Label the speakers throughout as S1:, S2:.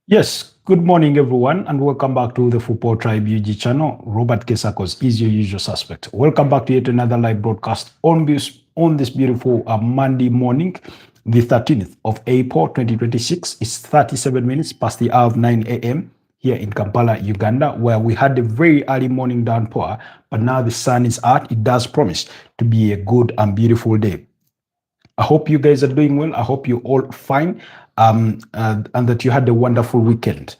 S1: Yes, good morning, everyone, and welcome back to the Football Tribe UG channel. Robert Kesakos is your usual suspect. Welcome back to yet another live broadcast on this beautiful Monday morning, the 13th of April 2026. It's 37 minutes past the hour of 9 a.m. here in Kampala, Uganda, where we had a very early morning downpour, but now the sun is out. It does promise to be a good and beautiful day. I hope you guys are doing well. I hope you're all fine, and that you had a wonderful weekend.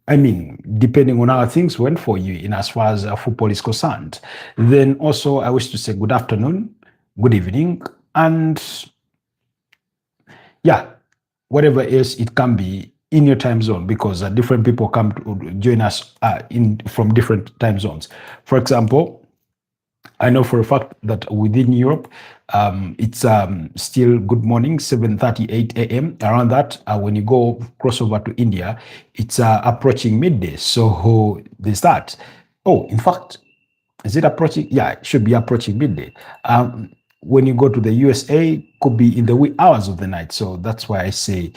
S1: Depending on how things went for you in as far as football is concerned. Then also, I wish to say good afternoon, good evening, and yeah, whatever else it can be in your time zone, because different people come to join us in from different time zones. For example, I know for a fact that within Europe, it's still good morning, 7:38 a.m. Around that, when you go crossover to India, it's approaching midday. So there's that. Oh, in fact, is it approaching? Yeah, it should be approaching midday. When you go to the USA, could be in the wee hours of the night. So that's why I say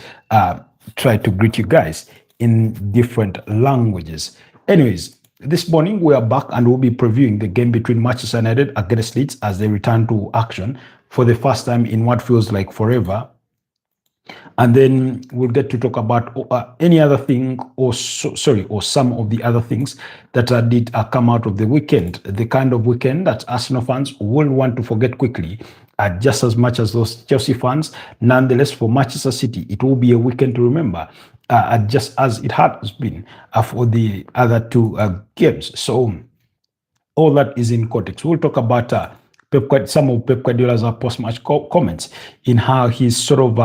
S1: try to greet you guys in different languages. Anyways, this morning we are back and we'll be previewing the game between Manchester United against Leeds as they return to action for the first time in what feels like forever. And then we'll get to talk about any other thing, or some of the other things that did come out of the weekend. The kind of weekend that Arsenal fans will want to forget quickly, just as much as those Chelsea fans. Nonetheless, for Manchester City, it will be a weekend to remember, just as it has been for the other two games. So all that is in context. We'll talk about some of Pep Guardiola's post-match comments in how he's sort of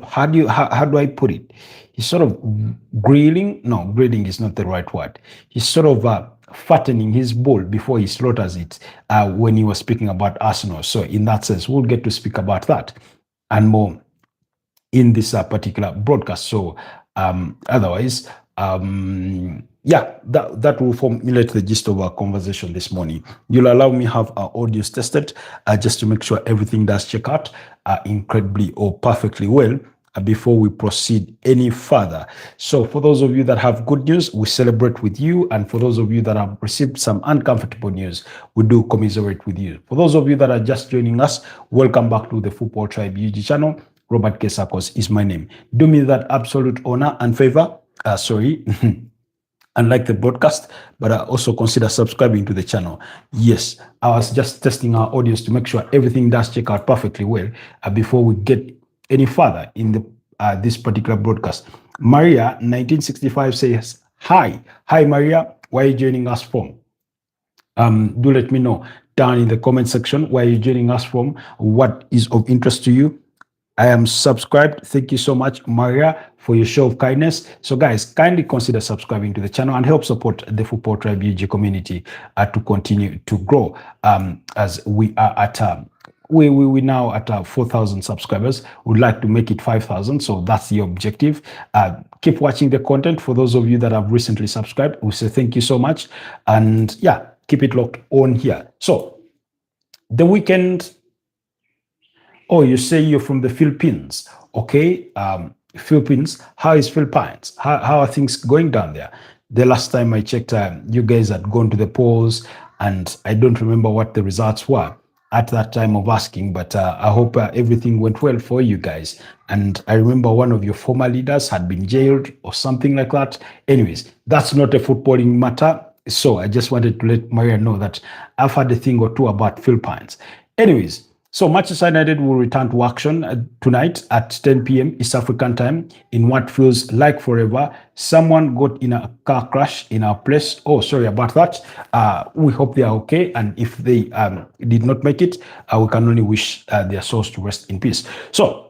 S1: how do I put it? He's sort of grilling. No, grilling is not the right word. He's sort of fattening his bull before he slaughters it when he was speaking about Arsenal. So in that sense, we'll get to speak about that and more in this particular broadcast. So otherwise, yeah, that will formulate the gist of our conversation this morning. You'll allow me have our audios tested just to make sure everything does check out incredibly or perfectly well before we proceed any further. So for those of you that have good news, we celebrate with you. And for those of you that have received some uncomfortable news, we do commiserate with you. For those of you that are just joining us, welcome back to the Football Tribe UG channel. Robert Kesakos is my name. Do me that absolute honor and favor. Unlike the broadcast, but also consider subscribing to the channel. Yes, I was just testing our audience to make sure everything does check out perfectly well before we get any further in the this particular broadcast. Maria 1965 says hi. Hi Maria, where are you joining us from? Do let me know down in the comment section where you're joining us from, what is of interest to you. I am subscribed. Thank you so much, Maria, for your show of kindness. So, guys, kindly consider subscribing to the channel and help support the Football Tribe UG community to continue to grow. As we are at we now at 4,000 subscribers. We'd like to make it 5,000. So that's the objective. Keep watching the content. For those of you that have recently subscribed, we say thank you so much. And yeah, keep it locked on here. So the weekend. Oh, you say you're from the Philippines. Okay. Philippines. How is Philippines? How are things going down there? The last time I checked, you guys had gone to the polls, and I don't remember what the results were at that time of asking, but I hope everything went well for you guys. And I remember one of your former leaders had been jailed or something like that. Anyways, that's not a footballing matter. So I just wanted to let Maria know that I've had a thing or two about Philippines. Anyways, so Manchester United will return to action tonight at 10 p.m. East African time in what feels like forever. Someone got in a car crash in our place. Oh, sorry about that. We hope they are okay. And if they did not make it, we can only wish their souls to rest in peace. So,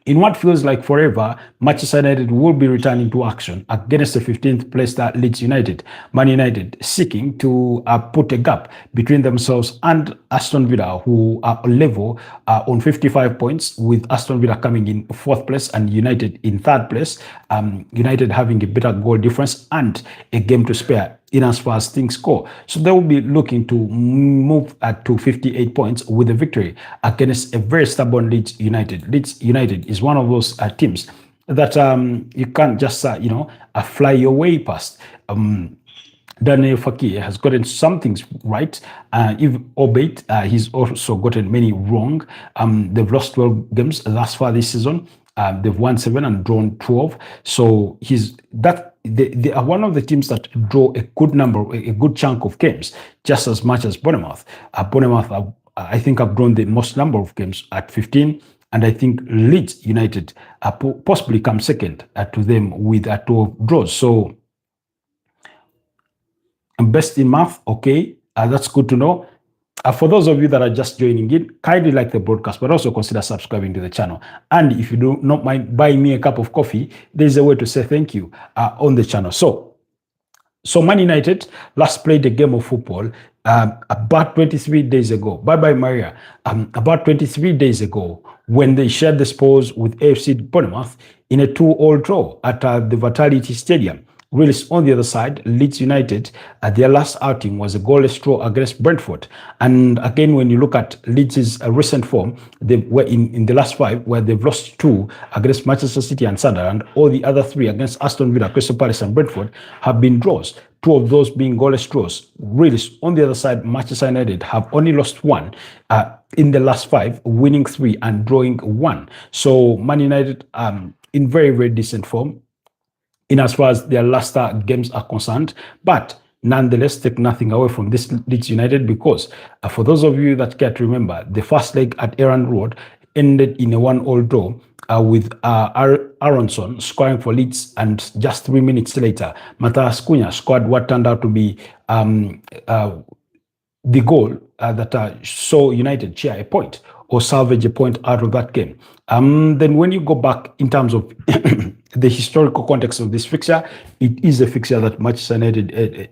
S1: in what feels like forever, Manchester United will be returning to action against the 15th placed Leeds United. Man United seeking to put a gap between themselves and Aston Villa, who are level on 55 points, with Aston Villa coming in 4th place and United in 3rd place. United having a better goal difference and a game to spare in as far as things go. So they will be looking to move to 58 points with a victory against a very stubborn Leeds United. Leeds United is one of those teams that you can't just, fly your way past. Daniel Fakir has gotten some things right, albeit he's also gotten many wrong. They've lost 12 games thus far this season. They've won 7 and drawn 12. So they are one of the teams that draw a good chunk of games, just as much as Bournemouth. Bournemouth, I think, have drawn the most number of games at 15. And I think Leeds United possibly come second to them with 12 draws. So best in math, okay, that's good to know. For those of you that are just joining in, kindly like the broadcast, but also consider subscribing to the channel. And if you do not mind buying me a cup of coffee, there's a way to say thank you on the channel. So Man United last played a game of football about 23 days ago. Bye-bye, Maria. About 23 days ago, when they shared the spoils with AFC Bournemouth in a 2-all draw at the Vitality Stadium. Whereas on the other side, Leeds United, their last outing was a goalless draw against Brentford. And again, when you look at Leeds' recent form, they were in the last 5, where they've lost 2 against Manchester City and Sunderland. All the other 3 against Aston Villa, Crystal Palace and Brentford have been draws. 2 of those being goalless draws. Really, on the other side, Manchester United have only lost 1 in the last 5, winning 3 and drawing 1. So Man United in very, very decent form in as far as their last games are concerned. But nonetheless, take nothing away from this Leeds United, because for those of you that can't remember, the first leg at Aaron Road ended in a 1-all draw with Aronson scoring for Leeds, and just 3 minutes later, Matheus Cunha scored what turned out to be the goal that saw United share a point or salvage a point out of that game. Then when you go back in terms of the historical context of this fixture, it is a fixture that Manchester United,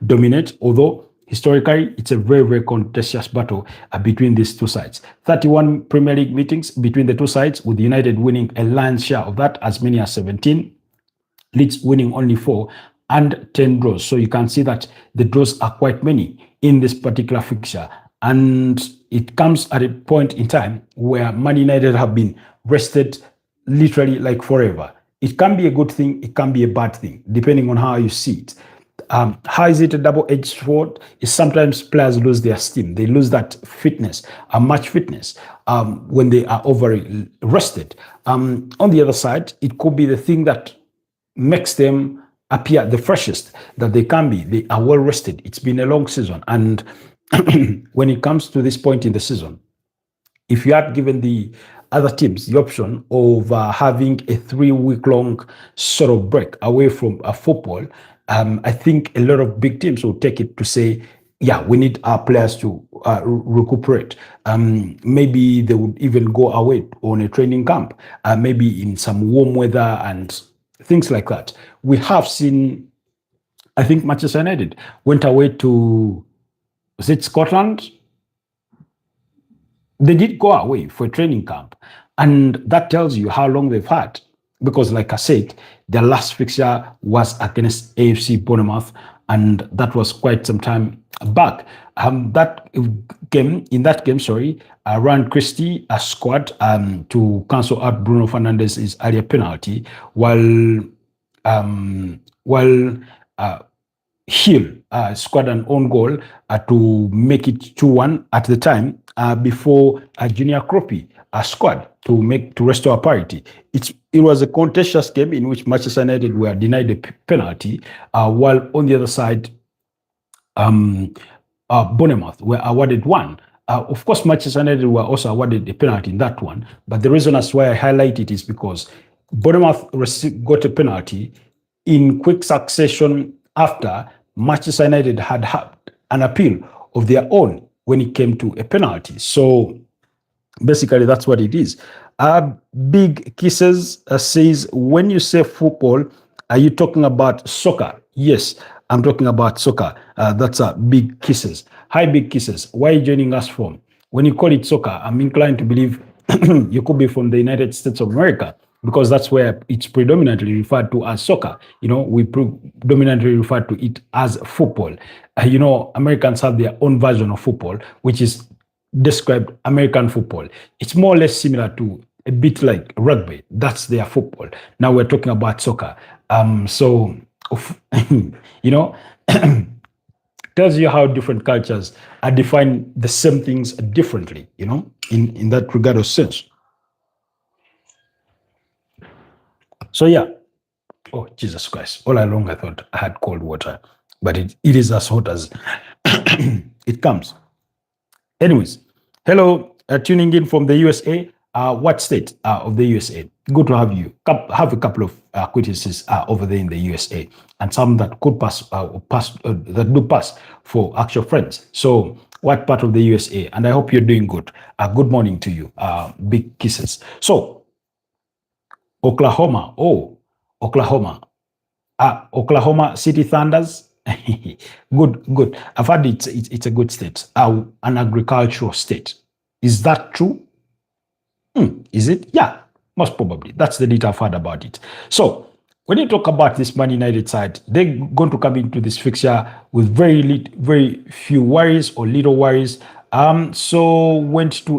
S1: dominate, although historically it's a very, very contentious battle between these two sides. 31 Premier League meetings between the two sides, with United winning a lion's share of that, as many as 17, Leeds winning only 4, and 10 draws. So you can see that the draws are quite many in this particular fixture. And it comes at a point in time where Man United have been rested literally like forever. It can be a good thing, it can be a bad thing, depending on how you see it. How is it a double-edged sword? Is sometimes players lose their steam. They lose that fitness, match fitness, when they are over rested. On the other side, it could be the thing that makes them appear the freshest that they can be. They are well rested. It's been a long season. And when it comes to this point in the season, if you had given the other teams the option of having a 3-week-long sort of break away from football, I think a lot of big teams will take it to say, yeah, we need our players to recuperate. Maybe they would even go away on a training camp, maybe in some warm weather and things like that. We have seen, I think Manchester United went away to, was it Scotland? They did go away for a training camp, and that tells you how long they've had, because like I said, their last fixture was against AFC Bournemouth, and that was quite some time back. In that game, Ryan Christie scored to cancel out Bruno Fernandes's earlier penalty, while Hill scored an own goal to make it 2-1 at the time, before Junior Kropi scored to restore parity. It was a contentious game in which Manchester United were denied a penalty, while on the other side, Bournemouth were awarded one. Of course, Manchester United were also awarded a penalty in that one, but the reason as why I highlight it is because Bournemouth got a penalty in quick succession after Manchester United had an appeal of their own when it came to a penalty. So basically, that's what it is. Big Kisses says, when you say football, are you talking about soccer? Yes, I'm talking about soccer. That's Big Kisses. Hi, Big Kisses. Where are you joining us from? When you call it soccer, I'm inclined to believe you could be from the United States of America. because that's where it's predominantly referred to as soccer. We predominantly refer to it as football. Americans have their own version of football, which is described American football. It's more or less similar to a bit like rugby. That's their football. Now we're talking about soccer. So, tells you how different cultures are define the same things differently, in that regard of sense. So yeah. Oh, Jesus Christ. All along I thought I had cold water, but it is as hot as it comes. Anyways, hello, tuning in from the USA. What state of the USA? Good to have you. Have a couple of acquaintances over there in the USA, and some that could pass that do pass for actual friends. So, what part of the USA? And I hope you're doing good. Good morning to you. Big kisses. So, Oklahoma. Oh, Oklahoma. Oklahoma City Thunders. Good. I've heard it's a good state. An agricultural state. Is that true? Is it? Yeah, most probably. That's the data I've heard about it. So when you talk about this Man United side, they're going to come into this fixture with very few worries or little worries. So went to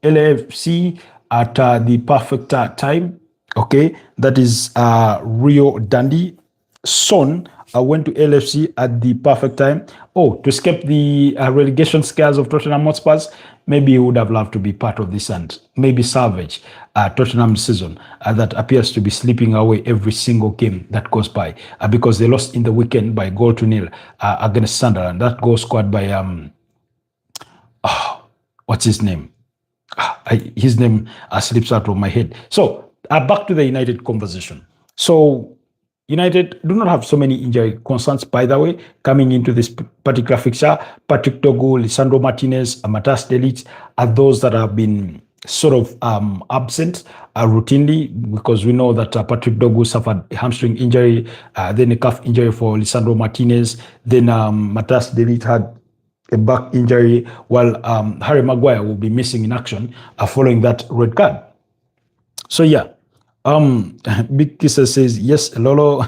S1: LAFC at the perfect time. Okay, that is Rio Dundee. Son went to LFC at the perfect time. Oh, to escape the relegation scares of Tottenham Hotspurs, maybe he would have loved to be part of this and maybe salvage Tottenham season that appears to be slipping away every single game that goes by because they lost in the weekend by 0-0 against Sunderland. That goal scored by what's his name? His name slips out of my head. So back to the United conversation. So United do not have so many injury concerns, by the way, coming into this particular fixture. Patrick Dogu, Lisandro Martinez, Matas de Ligt are those that have been sort of absent routinely, because we know that Patrick Dogu suffered a hamstring injury, then a calf injury for Lisandro Martinez, then Matas de Ligt had a back injury, while Harry Maguire will be missing in action following that red card. So yeah. Big Kisser says, yes, Lolo.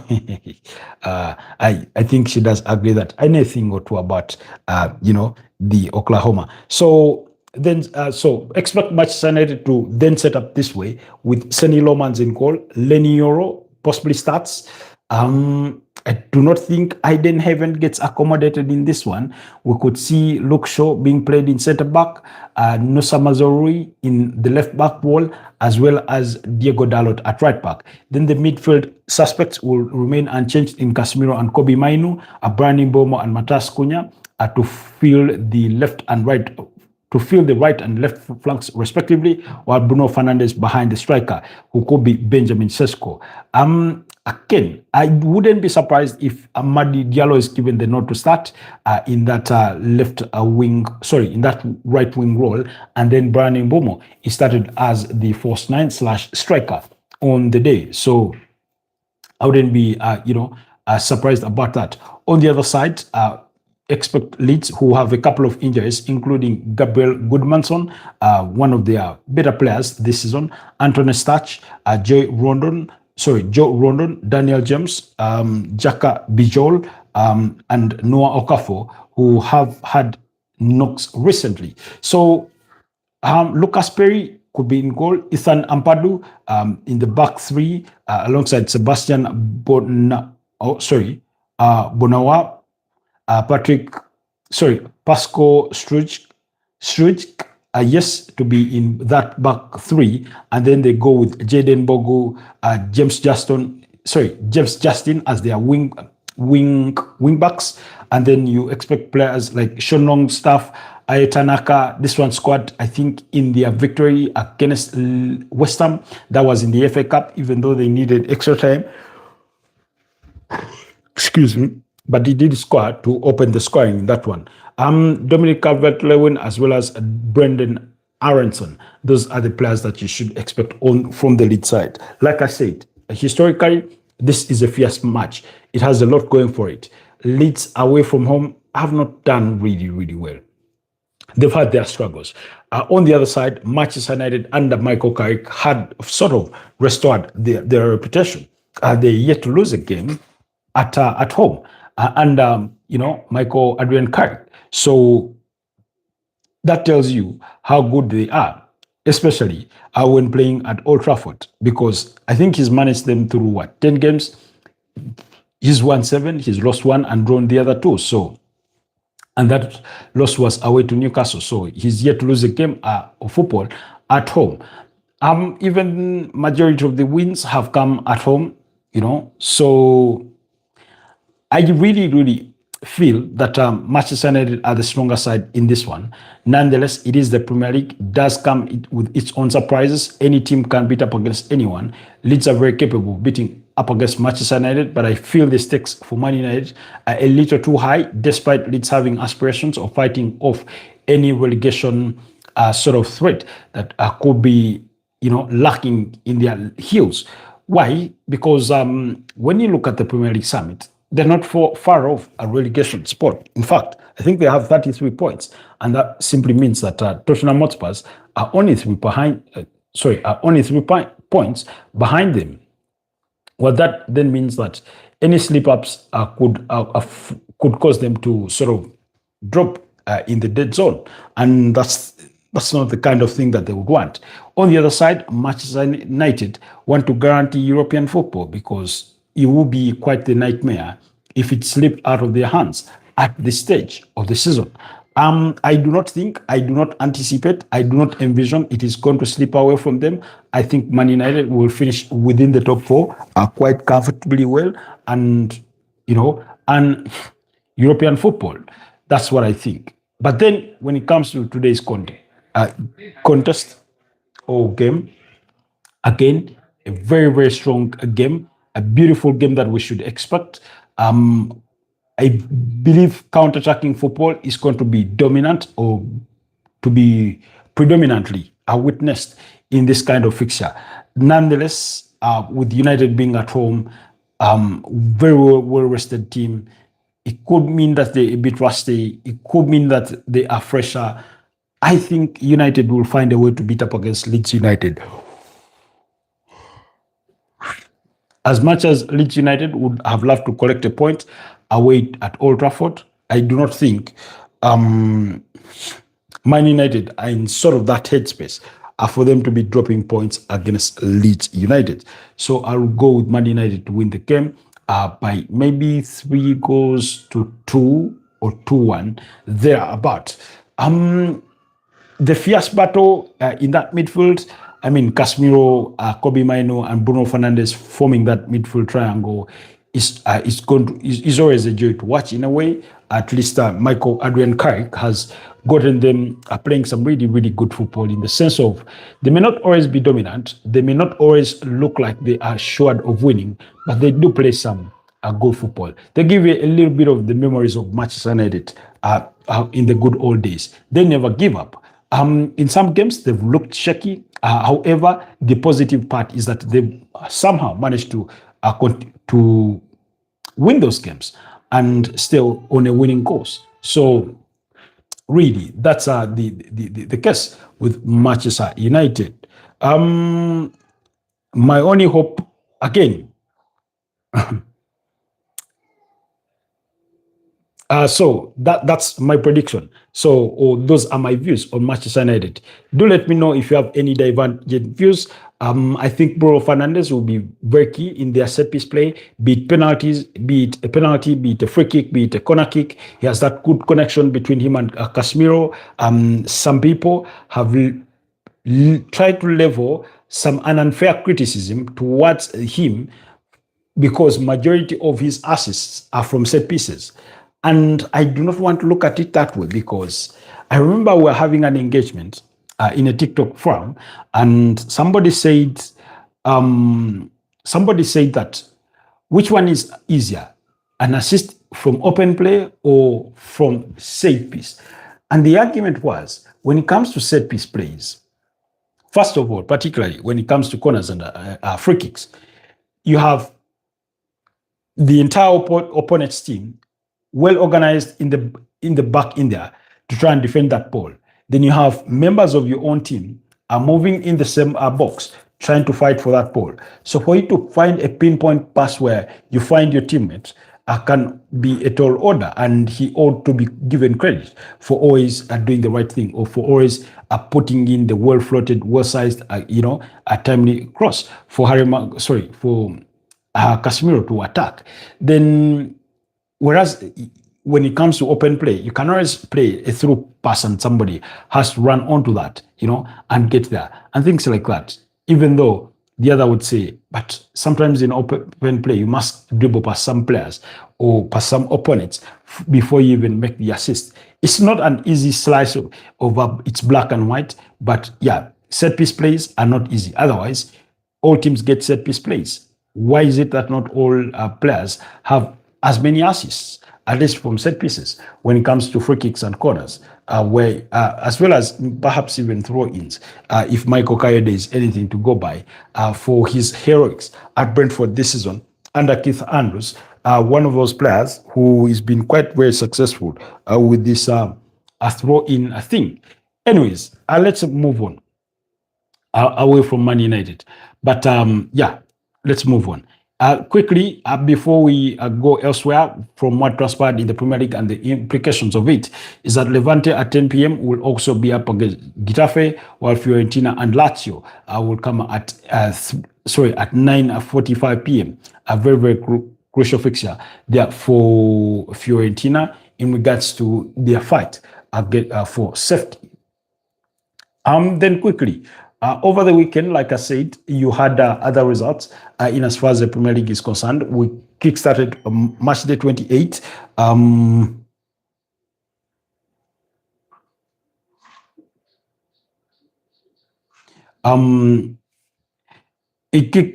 S1: I think she does agree that anything or two about, the Oklahoma. So then, so expect Manchester United to then set up this way with Sonny Lomans in goal, Lenny Yoro possibly starts. I do not think Aiden Heaven gets accommodated in this one. We could see Luke Shaw being played in centre back, Nusa Mazorui in the left back wall, as well as Diego Dalot at right back. Then the midfield suspects will remain unchanged in Casemiro and Kobe Mainu, Brian Mbeumo and Matas Cunha to fill the right and left flanks respectively, while Bruno Fernandes behind the striker, who could be Benjamin Sesko. Again, I wouldn't be surprised if Amadi Diallo is given the nod to start in that in that right wing role, and then Brian Mbeumo is started as the false 9/striker on the day. So I wouldn't be, surprised about that. On the other side, expect Leeds, who have a couple of injuries, including Gabriel Goodmanson, one of their better players this season, Anthony Starch, Joe Rondon, Daniel James, Jaka Bijol, and Noah Okafor, who have had knocks recently. So Lucas Perry could be in goal, Ethan Ampadu in the back three, alongside Sebastian Bonawa, Pascal Struj, yes, to be in that back three, and then they go with Jaden Bogu, James Justin as their wing backs, and then you expect players like Shonong Staff, Ayetanaka. This one scored, I think, in their victory against West Ham. That was in the FA Cup, even though they needed extra time. Excuse me. But he did score to open the scoring in that one. Dominic Calvert-Lewin as well as Brendan Aronson. Those are the players that you should expect from the Leeds side. Like I said, historically, this is a fierce match. It has a lot going for it. Leeds away from home have not done really well. they've had their struggles. On the other side, Manchester United under Michael Carrick had sort of restored their reputation. They yet to lose a game at home under Michael Adrian Carrick. So that tells you how good they are, especially when playing at Old Trafford, because I think he's managed them through 10 games. He's won 7, he's lost 1 and drawn the other 2. So, and that loss was away to Newcastle. So he's yet to lose a game of football at home. Even majority of the wins have come at home, So I really feel that Manchester United are the stronger side in this one. Nonetheless, it is the Premier League. It does come with its own surprises. Any team can beat up against anyone. Leeds are very capable of beating up against Manchester United, but I feel the stakes for Man United are a little too high, despite Leeds having aspirations of fighting off any relegation sort of threat that could be, lacking in their heels. Why? Because when you look at the Premier League summit, they're not far off a relegation spot. In fact, I think they have 33 points, and that simply means that Tottenham Hotspur are only only 3 points behind them. Well, that then means that any slip-ups could cause them to sort of drop in the dead zone, and that's not the kind of thing that they would want. On the other side, Manchester United want to guarantee European football, because it would be quite the nightmare if it slipped out of their hands at this stage of the season. I do not anticipate, I do not envision it is going to slip away from them. I think Man United will finish within the top 4 quite comfortably well, and and European football. That's what I think. But then when it comes to today's contest or game, again, a very strong game, a beautiful game that we should expect. I believe counter-attacking football is going to be dominant, or to be predominantly witnessed in this kind of fixture. Nonetheless, with United being at home, very well-rested team, it could mean that they're a bit rusty. It could mean that they are fresher. I think United will find a way to beat up against Leeds United. As much as Leeds United would have loved to collect a point away at Old Trafford, I do not think Man United are in sort of that headspace for them to be dropping points against Leeds United. So I'll go with Man United to win the game by maybe 3-2 or 2-1, thereabout. The fierce battle in that midfield, I mean, Casemiro, Kobe Mainoo, and Bruno Fernandes forming that midfield triangle is always a joy to watch in a way. At least Michael Adrian Carrick has gotten them playing some really good football, in the sense of they may not always be dominant, they may not always look like they are assured of winning, but they do play some good football. They give you a little bit of the memories of Manchester United in the good old days. They never give up. In some games, they've looked shaky. However, the positive part is that they've somehow managed to win those games and still on a winning course. So, really, that's the case with Manchester United. My only hope, again, so that's my prediction. So those are my views on Manchester United. Do let me know if you have any divergent views. I think Bruno Fernandes will be very key in their set piece play, be it penalties, be it a penalty, be it a free kick, be it a corner kick. He has that good connection between him and Casemiro. Some people have tried to level an unfair criticism towards him, because majority of his assists are from set pieces. And I do not want to look at it that way, because I remember we were having an engagement in a TikTok forum, and somebody said that which one is easier, an assist from open play or from set piece? And the argument was, when it comes to set piece plays, first of all, particularly when it comes to corners and free kicks, you have the entire opponent's team well organized in the back in there to try and defend that ball. Then you have members of your own team are moving in the same box, trying to fight for that ball. So for you to find a pinpoint pass where you find your teammates can be a tall order, and he ought to be given credit for always doing the right thing, or for always putting in the well-floated, well-sized, a timely cross for Casemiro to attack. Then, whereas when it comes to open play, you can always play a through pass and somebody has to run onto that, and get there and things like that. Even though the other would say, but sometimes in open play, you must dribble past some players or past some opponents before you even make the assist. It's not an easy slice of it's black and white, but yeah, set piece plays are not easy. Otherwise, all teams get set piece plays. Why is it that not all players have as many assists, at least from set pieces, when it comes to free kicks and corners, where as well as perhaps even throw-ins, if Michael Kayode is anything to go by, for his heroics at Brentford this season under Keith Andrews, one of those players who has been quite very successful with this throw-in thing. Anyways, let's move on away from Man United. But yeah, let's move on. Quickly, before we go elsewhere from what transpired in the Premier League and the implications of it, is that Levante at 10 p.m. will also be up against Getafe, while Fiorentina and Lazio will come at 9:45 p.m. A very, very crucial fixture there for Fiorentina in regards to their fight for safety. Then quickly, over the weekend, like I said, you had other results in as far as the Premier League is concerned. We kickstarted match day 28.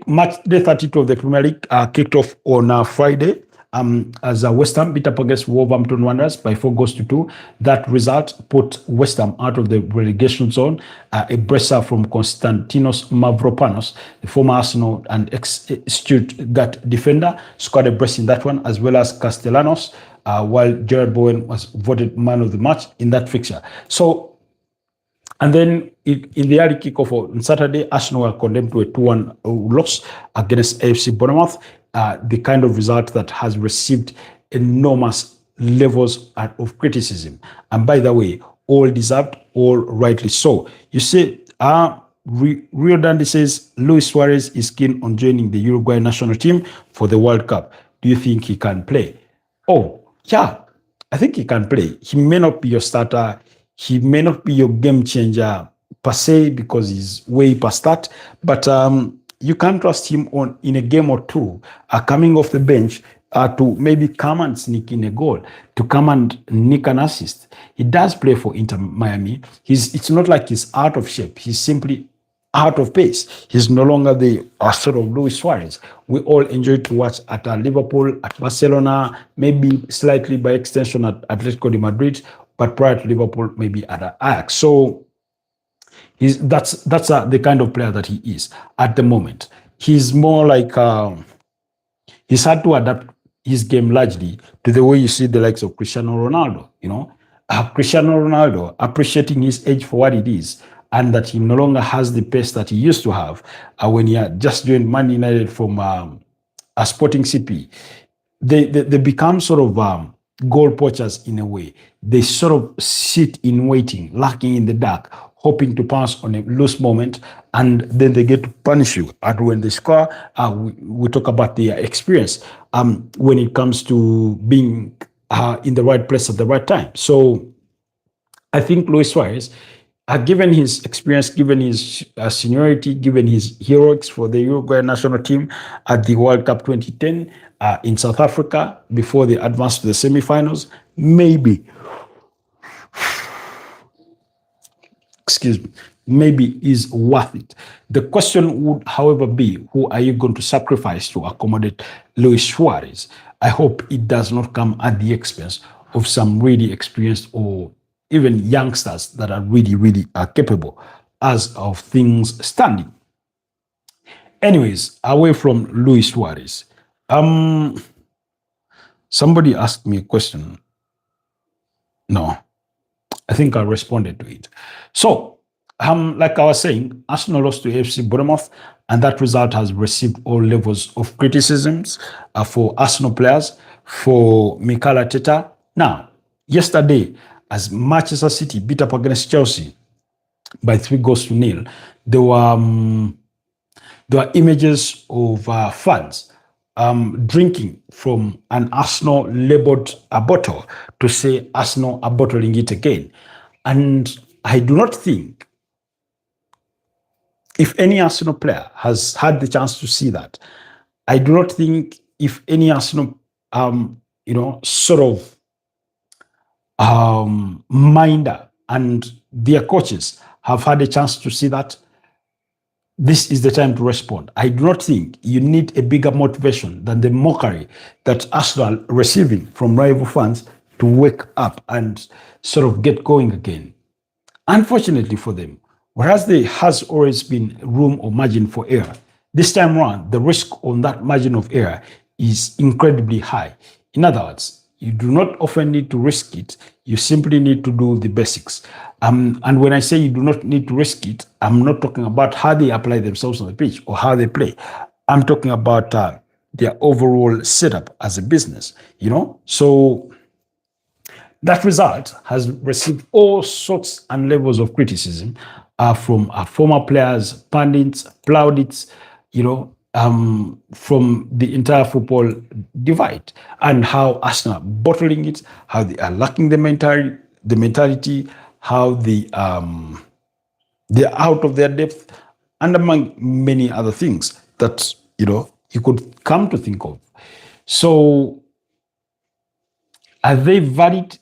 S1: Match day 32 of the Premier League kicked off on Friday. As West Ham beat up against Wolverhampton Wanderers by 4-2. That result put West Ham out of the relegation zone. A bracer from Konstantinos Mavropanos, the former Arsenal and ex-Stuttgart defender, scored a brace in that one, as well as Castellanos, while Gerard Bowen was voted man of the match in that fixture. So, and then in the early kickoff on Saturday, Arsenal were condemned to a 2-1 loss against AFC Bournemouth, the kind of result that has received enormous levels of criticism. And by the way, all deserved, all rightly so. You see, Rio Dandy says Luis Suarez is keen on joining the Uruguay national team for the World Cup. Do you think he can play? Oh, yeah, I think he can play. He may not be your starter. He may not be your game changer per se because he's way past that. But you can trust him in a game or two, coming off the bench to maybe come and sneak in a goal, to come and nick an assist. He does play for Inter Miami. It's not like he's out of shape. He's simply out of pace. He's no longer the sort of Luis Suarez we all enjoyed to watch at Liverpool, at Barcelona, maybe slightly by extension at Atletico de Madrid, but prior to Liverpool, maybe at Ajax. So that's the kind of player that he is at the moment. He's more like he's had to adapt his game largely to the way you see the likes of Cristiano Ronaldo. Cristiano Ronaldo appreciating his age for what it is, and that he no longer has the pace that he used to have when he had just joined Man United from a Sporting CP. They become sort of goal poachers in a way. They sort of sit in waiting, lurking in the dark, hoping to pass on a loose moment, and then they get to punish you. And when they score, we talk about their experience when it comes to being in the right place at the right time. So I think Luis Suarez, given his experience, given his seniority, given his heroics for the Uruguay national team at the World Cup 2010 in South Africa before they advanced to the semifinals, maybe is worth it. The question would, however, be who are you going to sacrifice to accommodate Luis Suarez? I hope it does not come at the expense of some really experienced or even youngsters that are really, really capable as of things standing. Anyways, away from Luis Suarez, somebody asked me a question. No. I think I responded to it. So, like I was saying, Arsenal lost to AFC Bournemouth, and that result has received all levels of criticisms for Arsenal players, for Mikel Arteta. Now, yesterday, as Manchester City beat up against Chelsea by 3 goals to 0, there were images of fans drinking from an Arsenal labeled a bottle to say Arsenal are bottling it again. And I do not think, if any Arsenal player has had the chance to see that, I do not think if any Arsenal, sort of minder and their coaches have had a chance to see that, this is the time to respond. I do not think you need a bigger motivation than the mockery that Arsenal are receiving from rival fans to wake up and sort of get going again. Unfortunately for them, whereas there has always been room or margin for error, this time around, the risk on that margin of error is incredibly high. In other words, you do not often need to risk it. You simply need to do the basics. And when I say you do not need to risk it, I'm not talking about how they apply themselves on the pitch or how they play. I'm talking about their overall setup as a business, So that result has received all sorts and levels of criticism from former players, pundits, plaudits, from the entire football divide, and how Arsenal are bottling it, how they are lacking the mentality, how they're out of their depth, and among many other things that you could come to think of. So, are they valid?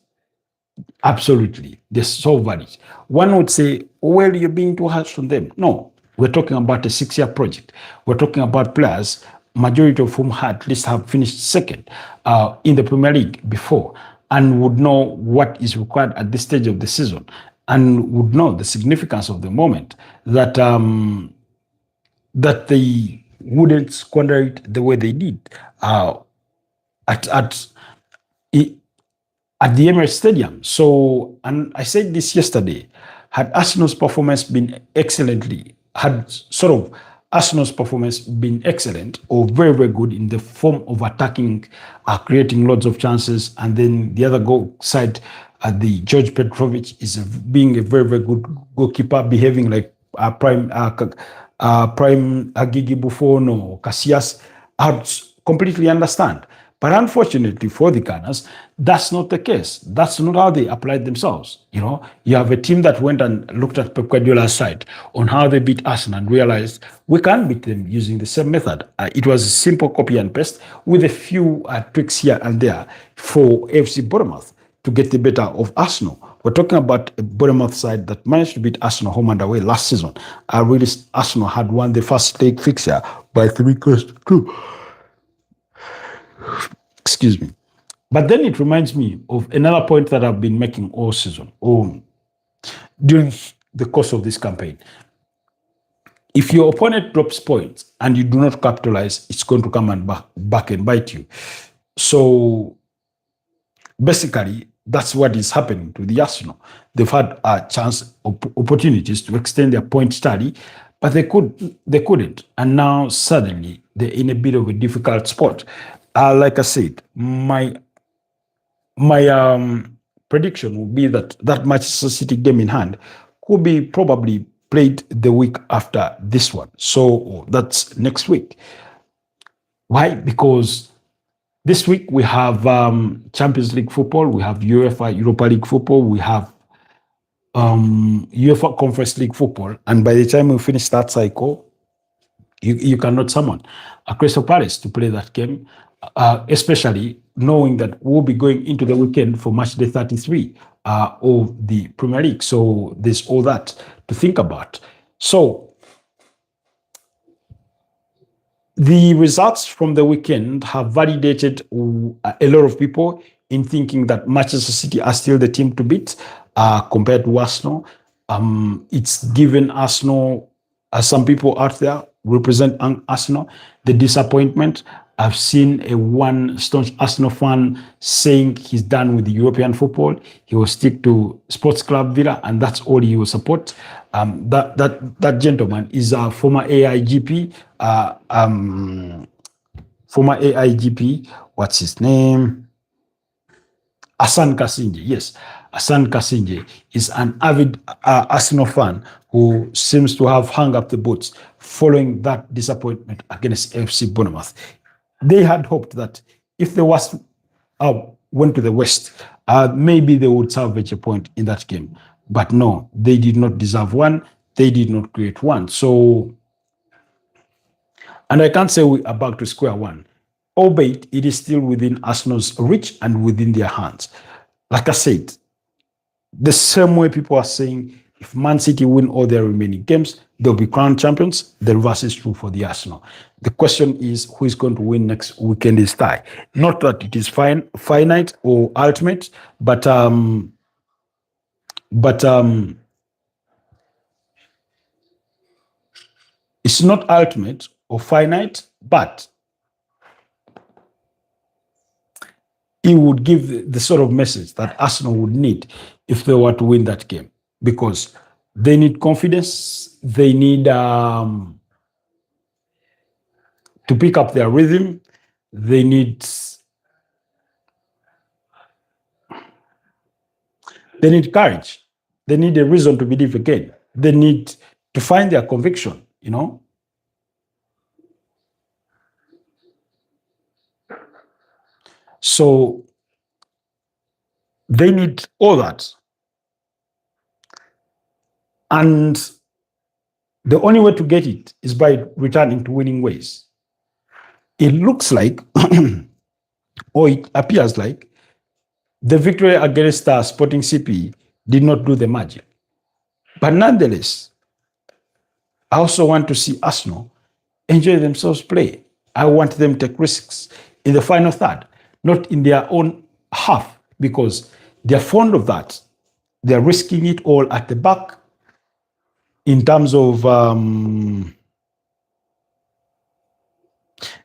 S1: Absolutely, they're so valid. One would say, well, you're being too harsh on them. No, we're talking about a 6-year project. We're talking about players, majority of whom at least have finished second in the Premier League before, and would know what is required at this stage of the season, and would know the significance of the moment, that that they wouldn't squander it the way they did at the Emirates Stadium. So, and I said this yesterday, had Arsenal's performance been excellent or very, very good in the form of attacking, creating lots of chances, and then the other goal side, the George Petrovic is being a very, very good goalkeeper, behaving like prime Gigi Buffon or Casillas, I'd completely understand. But unfortunately for the Gunners, that's not the case. That's not how they applied themselves. You have a team that went and looked at Pep Guardiola's side on how they beat Arsenal and realized we can't beat them using the same method. It was a simple copy and paste with a few tweaks here and there for AFC Bournemouth to get the better of Arsenal. We're talking about a Bournemouth side that managed to beat Arsenal home and away last season. Arsenal had won the first leg fixture by 3-2. Excuse me. But then it reminds me of another point that I've been making all season, or during the course of this campaign. If your opponent drops points and you do not capitalize, it's going to come and back and bite you. So basically, that's what is happening to the Arsenal. They've had a chance, opportunities to extend their point tally, but they couldn't. And now suddenly they're in a bit of a difficult spot. Like I said, my prediction would be that Manchester City game in hand could be probably played the week after this one. So that's next week. Why? Because this week we have Champions League football, we have UEFA Europa League football, we have UEFA Conference League football, and by the time we finish that cycle, you cannot summon a Crystal Palace to play that game, especially knowing that we'll be going into the weekend for match day 33 of the Premier League. So there's all that to think about. So the results from the weekend have validated a lot of people in thinking that Manchester City are still the team to beat compared to Arsenal. It's given Arsenal, some people out there represent Arsenal, the disappointment I've seen a one staunch Arsenal fan saying he's done with European football. He will stick to Sports Club Villa, and that's all he will support. That gentleman is a former AIGP. Former AIGP. What's his name? Hassan Kasinje, yes. Hassan Kasinje is an avid Arsenal fan who seems to have hung up the boots following that disappointment against FC Bournemouth. They had hoped that if the West went to the West, maybe they would salvage a point in that game. But no, they did not deserve one. They did not create one. So, and I can't say we are back to square one, albeit it is still within Arsenal's reach and within their hands. Like I said, the same way people are saying if Man City win all their remaining games, they'll be crowned champions. The reverse is true for the Arsenal. The question is who is going to win next weekend is tie. Not that it is finite or ultimate, but it's not ultimate or finite, but it would give the sort of message that Arsenal would need if they were to win that game, because they need confidence, they need to pick up their rhythm, they need courage, they need a reason to believe again, they need to find their conviction, you know. So they need all that. And the only way to get it is by returning to winning ways. It looks like, or it appears like, the victory against Sporting CP did not do the magic. But nonetheless, I also want to see Arsenal enjoy themselves play. I want them to take risks in the final third, not in their own half, because they're fond of that. They're risking it all at the back in terms of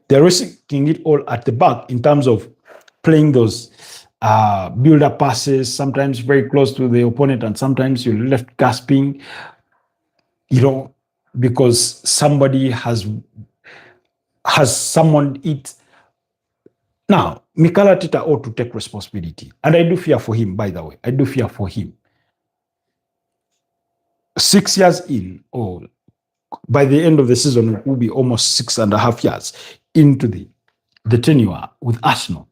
S1: they're risking it all at the back in terms of playing those build-up passes, sometimes very close to the opponent, and sometimes you're left gasping, you know, because somebody has summoned it. Now, Mikel Arteta ought to take responsibility. And I do fear for him, by the way. I do fear for him. 6 years in, or by the end of the season, it will be almost 6.5 years into the tenure with Arsenal.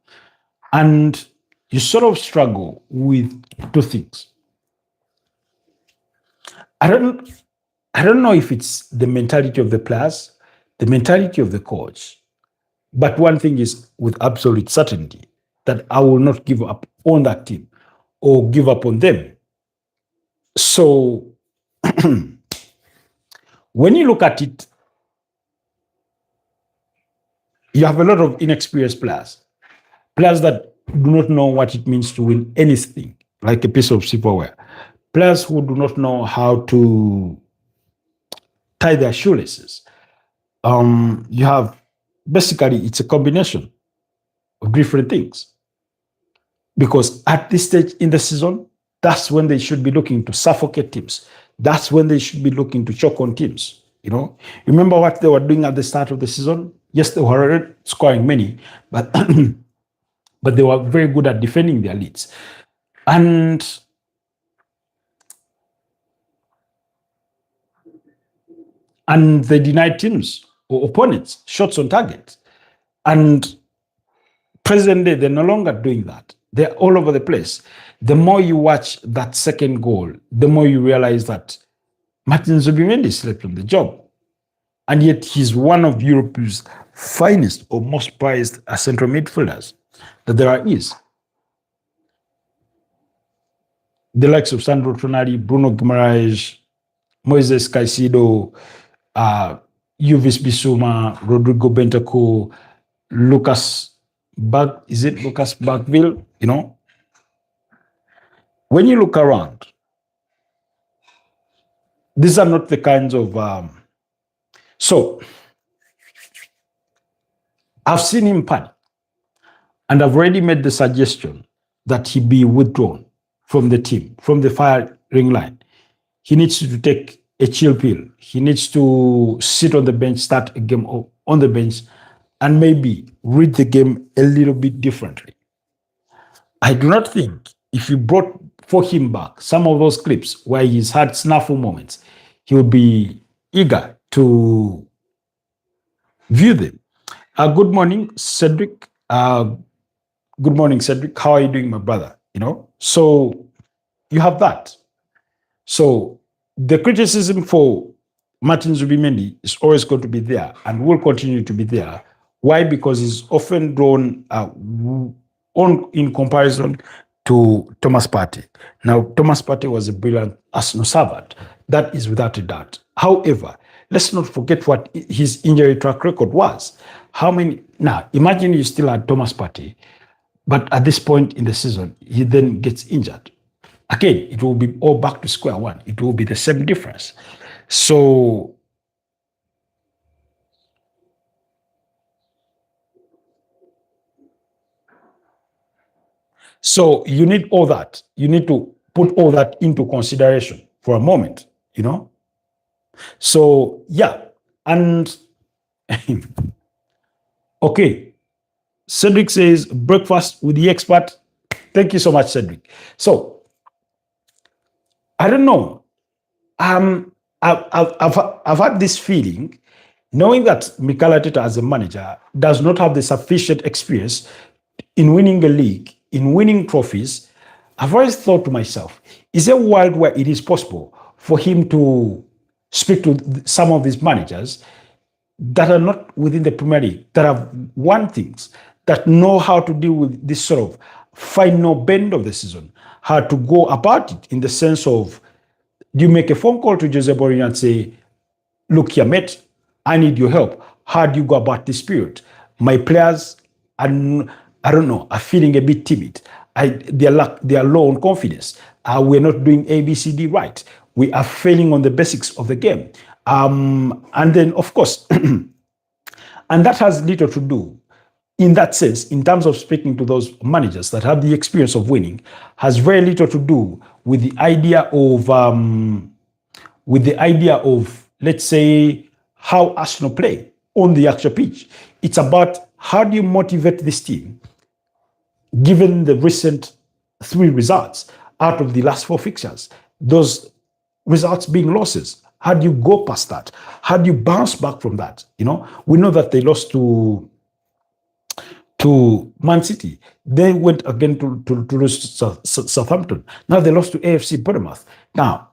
S1: And you sort of struggle with two things. I don't know if it's the mentality of the players, the mentality of the coach, but one thing is with absolute certainty that I will not give up on that team or give up on them. So when you look at it, you have a lot of inexperienced players that do not know what it means to win anything, like a piece of silverware. Players who do not know how to tie their shoelaces. You have, basically, it's a combination of different things. Because at this stage in the season, that's when they should be looking to suffocate teams. That's when they should be looking to choke on teams. You know, remember what they were doing at the start of the season? Yes, they were already scoring many, but but they were very good at defending their leads. And they denied teams or opponents shots on target. And present day, they're no longer doing that. They're all over the place. The more you watch that second goal, the more you realize that Martin Zubimendi slept on the job. And yet he's one of Europe's finest or most prized central midfielders that there is. The likes of Sandro Tonali, Bruno Guimaraes, Moises Caicedo, Yuvis Bissouma, Rodrigo Bentancur, Lucas Bagville, you know? When you look around, these are not the kinds of... So, I've seen him panic, and I've already made the suggestion that he be withdrawn from the team, from the firing line. He needs to take a chill pill. He needs to sit on the bench, start a game on the bench, and maybe read the game a little bit differently. I do not think if you brought for him back some of those clips where he's had snafu moments, he will be eager to view them. Good morning, Cedric. Good morning, Cedric. How are you doing, my brother? So you have that. So the criticism for Martin Zubimendi is always going to be there and will continue to be there. Why? Because he's often drawn on in comparison to Thomas Partey. Now, Thomas Partey was a brilliant Arsenal servant. That is without a doubt. However, let's not forget what his injury track record was. Now, imagine you still had Thomas Partey, but at this point in the season, he then gets injured. Again, it will be all back to square one. It will be the same difference. So you need all that. You need to put all that into consideration for a moment, So, yeah. And, okay. Cedric says, breakfast with the expert. Thank you so much, Cedric. So, I don't know. I've had this feeling, knowing that Mikel Arteta as a manager does not have the sufficient experience in winning a league, in winning trophies. I've always thought to myself, is there a world where it is possible for him to speak to some of these managers that are not within the Premier League, that have won things, that know how to deal with this sort of final bend of the season, how to go about it in the sense of, do you make a phone call to Jose Mourinho and say, look here, mate, I need your help. How do you go about this period? My players are, I don't know, are feeling a bit timid. They are low on confidence. We're not doing ABCD right. We are failing on the basics of the game. And then, of course, and that has little to do, in that sense, in terms of speaking to those managers that have the experience of winning, has very little to do with the idea of, let's say, how Arsenal play on the actual pitch. It's about how do you motivate this team, given the recent 3 results out of the last 4 fixtures, those results being losses. How do you go past that? How do you bounce back from that? We know that they lost to Man City. They went again to lose to Southampton. Now they lost to AFC Bournemouth. Now,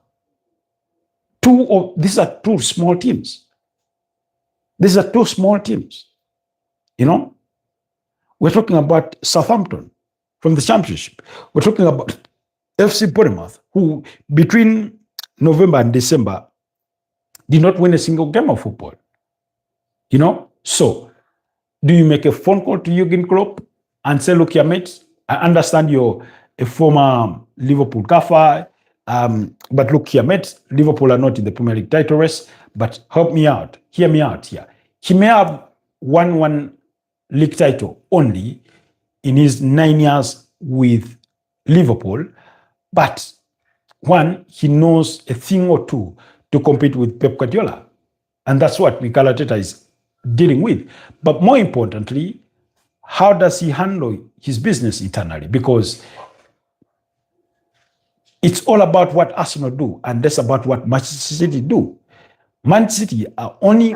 S1: these are 2 small teams. These are 2 small teams. We're talking about Southampton from the Championship. We're talking about FC Bournemouth, who between November and December did not win a single game of football. So do you make a phone call to Jurgen Klopp and say, look here, mate, I understand you're a former Liverpool gaffer, but look here, mate, Liverpool are not in the Premier League title race, but help me out, hear me out here. He may have won 1 league title only in his 9 years with Liverpool, but one, he knows a thing or two to compete with Pep Guardiola. And that's what Mikel Arteta is dealing with. But more importantly, how does he handle his business internally? Because it's all about what Arsenal do, and that's about what Manchester City do. Man City are only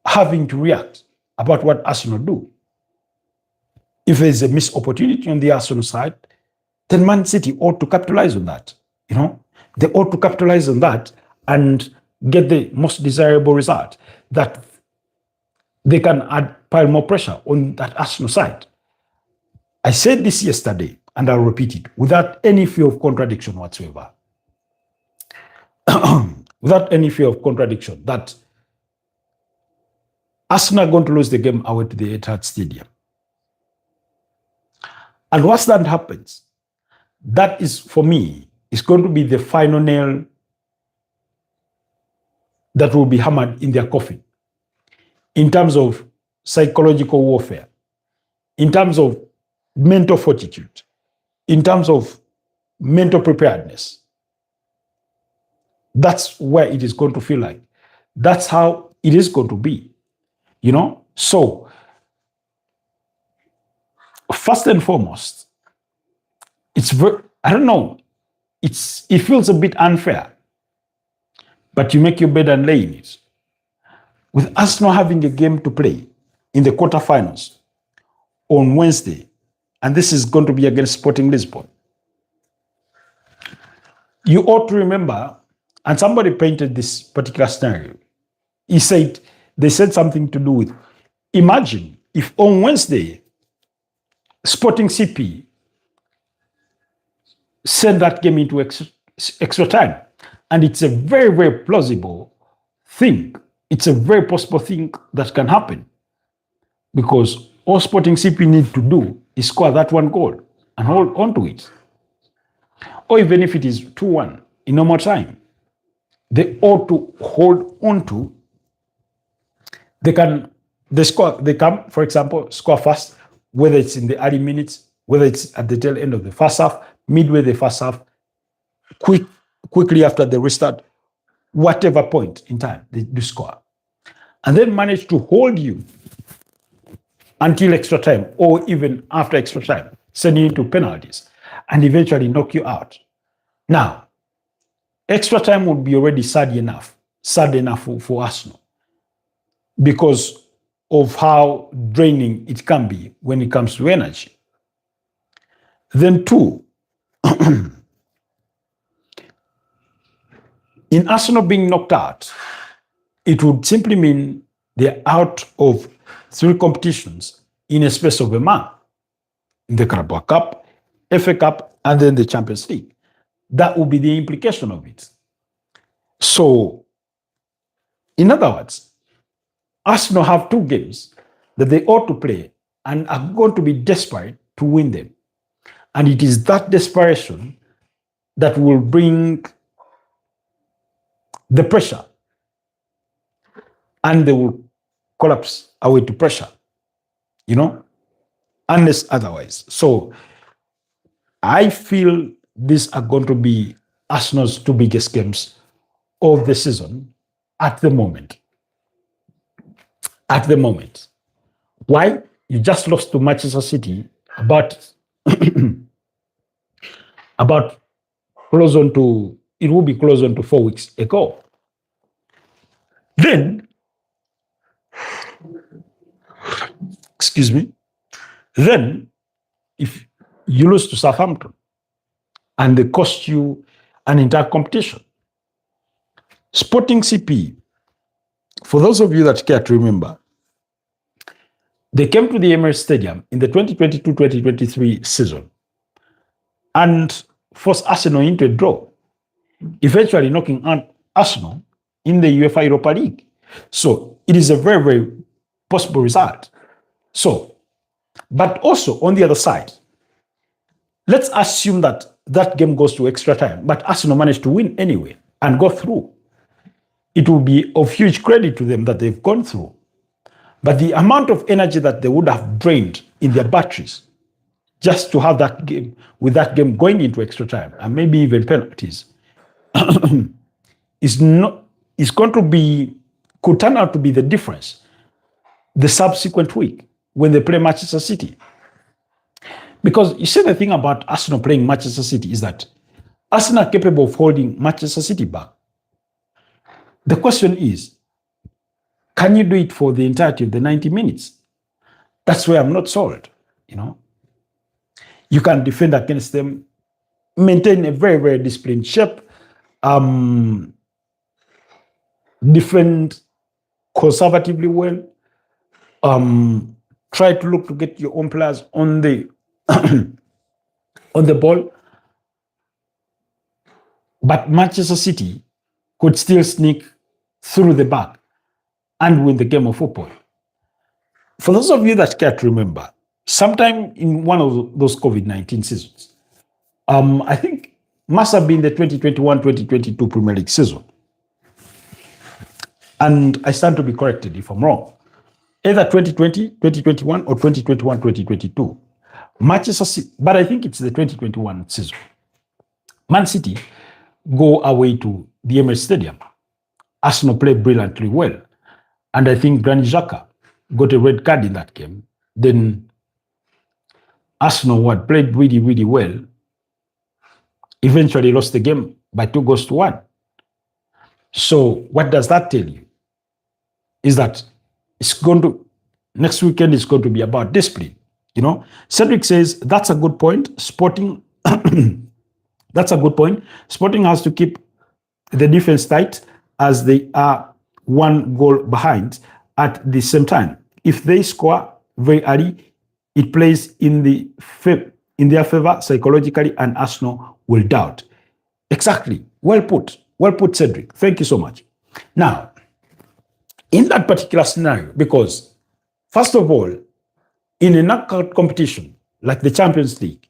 S1: having to react about what Arsenal do. If there's a missed opportunity on the Arsenal side, then Man City ought to capitalize on that. They ought to capitalize on that and get the most desirable result, that they can pile more pressure on that Arsenal side. I said this yesterday, and I'll repeat it, without any fear of contradiction whatsoever. Without any fear of contradiction, that Arsenal are going to lose the game away to the Etihad Stadium. And once that happens, that is, for me, is going to be the final nail that will be hammered in their coffin in terms of psychological warfare, in terms of mental fortitude, in terms of mental preparedness. That's where it is going to feel like. That's how it is going to be, you know? So, first and foremost, I don't know, it feels a bit unfair, but you make your bed and lay in it. With Arsenal having a game to play in the quarterfinals on Wednesday, and this is going to be against Sporting Lisbon, you ought to remember, and somebody painted this particular scenario. They said something to do with, imagine if on Wednesday, Sporting CP send that game into extra time. And it's a very, very plausible thing. It's a very possible thing that can happen. Because all Sporting CP need to do is score that one goal and hold on to it. Or even if it is 2-1 in normal time, they ought to hold on to. They can, for example, score fast, whether it's in the early minutes, whether it's at the tail end of the first half, midway the first half, quickly after the restart, whatever point in time they do score. And then manage to hold you until extra time or even after extra time, send you into penalties and eventually knock you out. Now, extra time would be already sad enough for Arsenal because of how draining it can be when it comes to energy. Then two, in Arsenal being knocked out, it would simply mean they're out of 3 competitions in a space of a month. In the Carabao Cup, FA Cup, and then the Champions League. That would be the implication of it. So, in other words, Arsenal have 2 games that they ought to play and are going to be desperate to win them. And it is that desperation that will bring the pressure, and they will collapse away to pressure, unless otherwise. So I feel these are going to be Arsenal's 2 biggest games of the season at the moment. At the moment. Why? You just lost to Manchester City about it will be close on to 4 weeks ago. Then, excuse me, then if you lose to Southampton and they cost you an entire competition, Sporting CP, for those of you that care to remember, they came to the Emirates Stadium in the 2022-2023 season and forced Arsenal into a draw, eventually knocking out Arsenal in the UEFA Europa League. So it is a very, very possible result. So, but also on the other side, let's assume that that game goes to extra time, but Arsenal managed to win anyway and go through. It will be of huge credit to them that they've gone through. But the amount of energy that they would have drained in their batteries just to have that game, with that game going into extra time and maybe even penalties, could turn out to be the difference the subsequent week when they play Manchester City. Because you see, the thing about Arsenal playing Manchester City is that Arsenal are capable of holding Manchester City back. The question is, can you do it for the entirety of the 90 minutes? That's where I'm not sold, You can defend against them, maintain a very, very disciplined shape, defend conservatively well, try to look to get your own players on the on the ball. But Manchester City could still sneak through the back and win the game of football. For those of you that care to remember, sometime in one of those COVID-19 seasons, I think must have been the 2021-2022 Premier League season. And I stand to be corrected if I'm wrong. either 2020, 2021, or 2021, 2022. Manchester City, but I think it's the 2021 season. Man City go away to the Emirates Stadium. Arsenal played brilliantly well. And I think Granit Xhaka got a red card in that game. Then Arsenal had played really, really well. Eventually lost the game by 2-1. So what does that tell you? Is that next weekend is going to be about discipline. You know, Cedric says that's a good point. Sporting, that's a good point. Sporting has to keep the defense tight as they are one goal behind at the same time. If they score very early, it plays in their favor psychologically, and Arsenal will doubt. Exactly. Well put. Well put, Cedric. Thank you so much. Now, in that particular scenario, because first of all, in a knockout competition like the Champions League,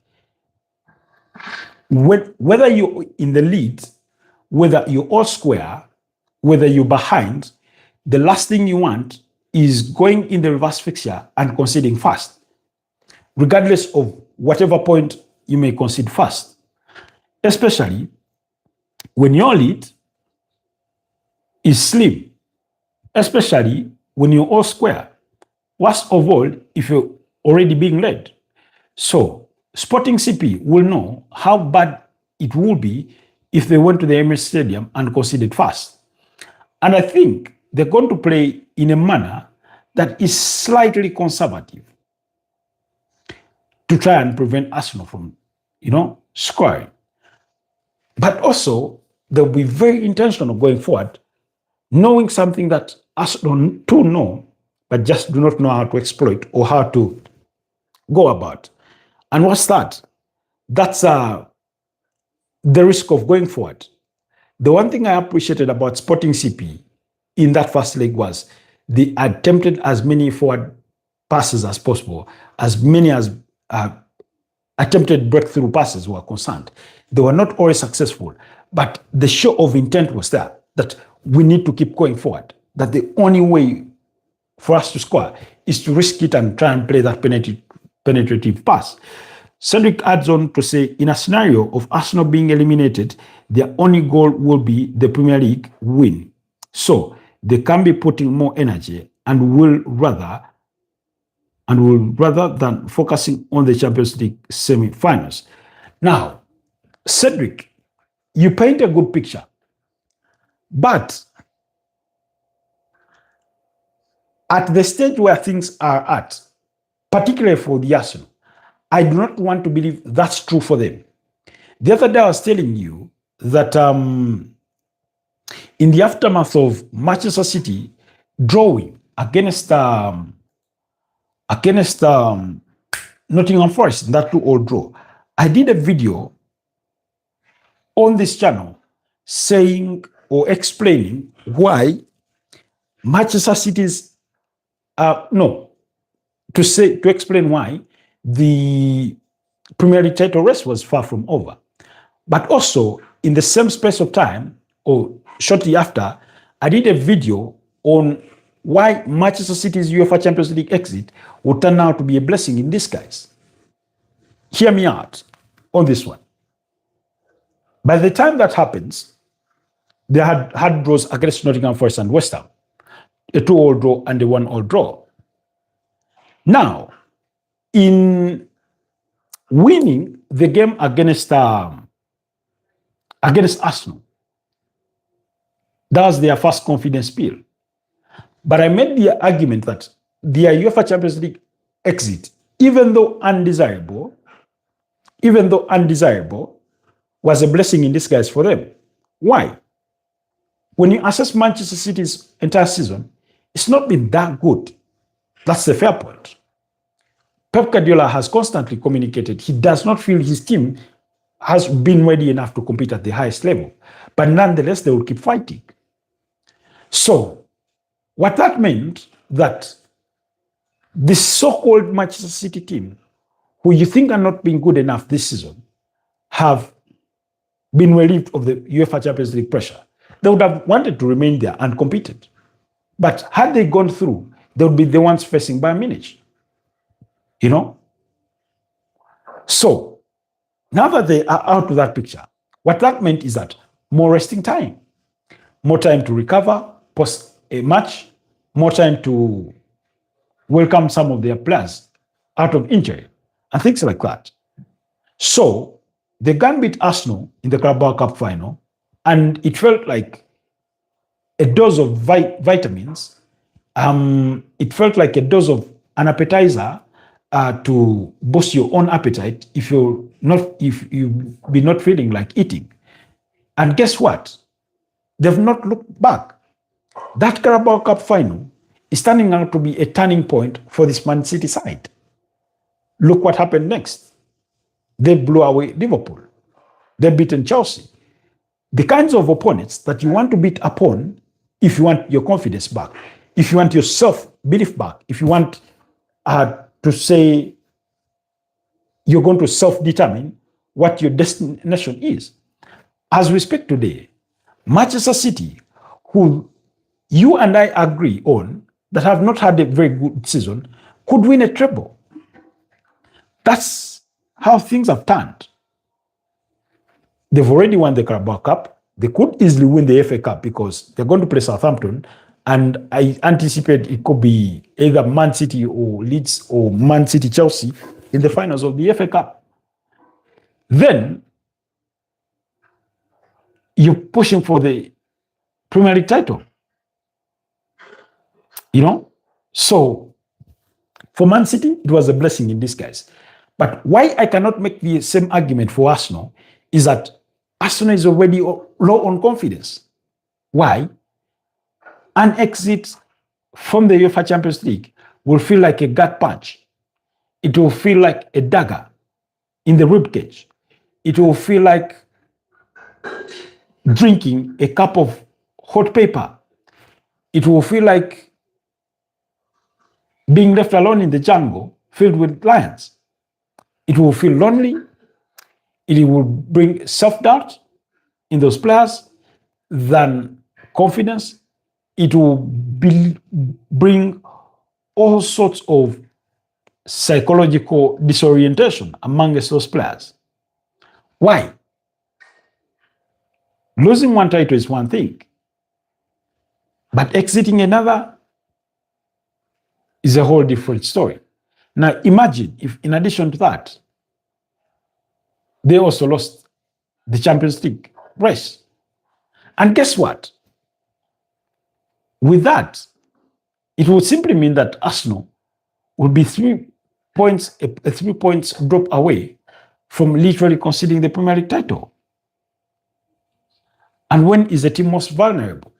S1: whether you're in the lead, whether you're all square, whether you're behind, the last thing you want is going in the reverse fixture and conceding fast, regardless of whatever point you may concede fast, especially when your lead is slim, especially when you're all square. Worst of all, if you're already being led. So Sporting CP will know how bad it will be if they went to the Emirates Stadium and conceded fast. And I think they're going to play in a manner that is slightly conservative to try and prevent Arsenal from, scoring. But also, they'll be very intentional going forward, knowing something that Arsenal too know, but just do not know how to exploit or how to go about. And what's that? That's the risk of going forward. The one thing I appreciated about Sporting CP in that first leg was they attempted as many forward passes as possible, as many as attempted breakthrough passes were concerned. They were not always successful, but the show of intent was there, that we need to keep going forward, that the only way for us to score is to risk it and try and play that penetrative pass. Cedric adds on to say, in a scenario of Arsenal being eliminated, their only goal will be the Premier League win. So they can be putting more energy and will rather than focusing on the Champions League semi-finals. Now, Cedric, you paint a good picture, but at the stage where things are at, particularly for the Arsenal, I do not want to believe that's true for them. The other day I was telling you that in the aftermath of Manchester City drawing against Nottingham Forest in that 2-2 draw, I did a video on this channel saying or explaining why Manchester City's to explain why the Premier League title race was far from over. But also, in the same space of time, or shortly after, I did a video on why Manchester City's UEFA Champions League exit would turn out to be a blessing in disguise. Hear me out on this one. By the time that happens, they had draws against Nottingham Forest and West Ham, a 2-2 draw and a 1-1 draw. Now, in winning the game against Arsenal, that was their first confidence pill. But I made the argument that their UEFA Champions League exit, even though undesirable, was a blessing in disguise for them. Why? When you assess Manchester City's entire season, it's not been that good. That's the fair point. Pep Guardiola has constantly communicated he does not feel his team has been ready enough to compete at the highest level. But nonetheless, they will keep fighting. So, what that meant that this so-called Manchester City team, who you think are not being good enough this season, have been relieved of the UEFA Champions League pressure. They would have wanted to remain there and competed. But had they gone through, they would be the ones facing Bayern Munich. You know? So now that they are out of that picture, what that meant is that more resting time, more time to recover post a match, more time to welcome some of their players out of injury, and things like that. So they can beat Arsenal in the Carabao Cup final, and it felt like a dose of vitamins. It felt like a dose of an appetizer to boost your own appetite if you be not feeling like eating. And guess what? They've not looked back. That Carabao Cup final is turning out to be a turning point for this Man City side. Look what happened next. They blew away Liverpool. They've beaten Chelsea. The kinds of opponents that you want to beat upon if you want your confidence back, if you want your self-belief back, if you want to say you're going to self-determine what your destination is. As we speak today, Manchester City, who you and I agree on that have not had a very good season, could win a treble. That's how things have turned. They've already won the Carabao Cup. They could easily win the FA Cup because they're going to play Southampton. And I anticipate it could be either Man City or Leeds or Man City Chelsea in the finals of the FA Cup. Then you're pushing for the Premier League title. You know? So for Man City, it was a blessing in disguise. But why I cannot make the same argument for Arsenal is that Arsenal is already low on confidence. Why? An exit from the UEFA Champions League will feel like a gut punch. It will feel like a dagger in the ribcage. It will feel like drinking a cup of hot paper. It will feel like being left alone in the jungle filled with lions. It will feel lonely. It will bring self-doubt in those players than confidence. It will bring all sorts of psychological disorientation amongst those players. Why? Losing one title is one thing, but exiting another is a whole different story. Now imagine if in addition to that, they also lost the Champions League race. And guess what? With that, it would simply mean that Arsenal would be 3 points, a 3 points drop away from literally conceding the Premier League title. And when is the team most vulnerable?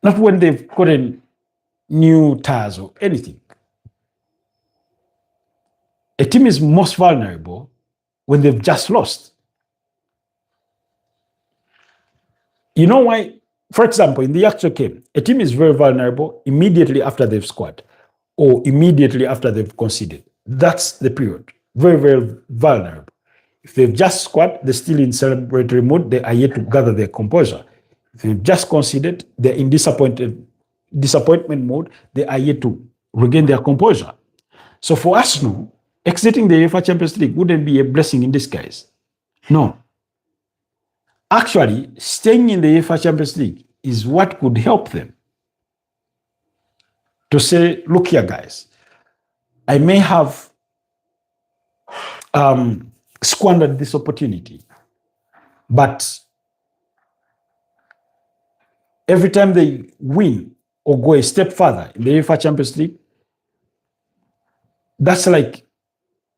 S1: Not when they've gotten new tires or anything. A team is most vulnerable when they've just lost. You know why? For example, in the actual game, a team is very vulnerable immediately after they've scored or immediately after they've conceded. That's the period. Very, very vulnerable. If they've just scored, they're still in celebratory mode. They are yet to gather their composure. If they've just conceded, they're in disappointment mode. They are yet to regain their composure. So for Arsenal, exiting the UEFA Champions League wouldn't be a blessing in disguise. No. Actually, staying in the UEFA Champions League is what could help them to say, look here, guys, I may have squandered this opportunity, but every time they win or go a step further in the UEFA Champions League, that's like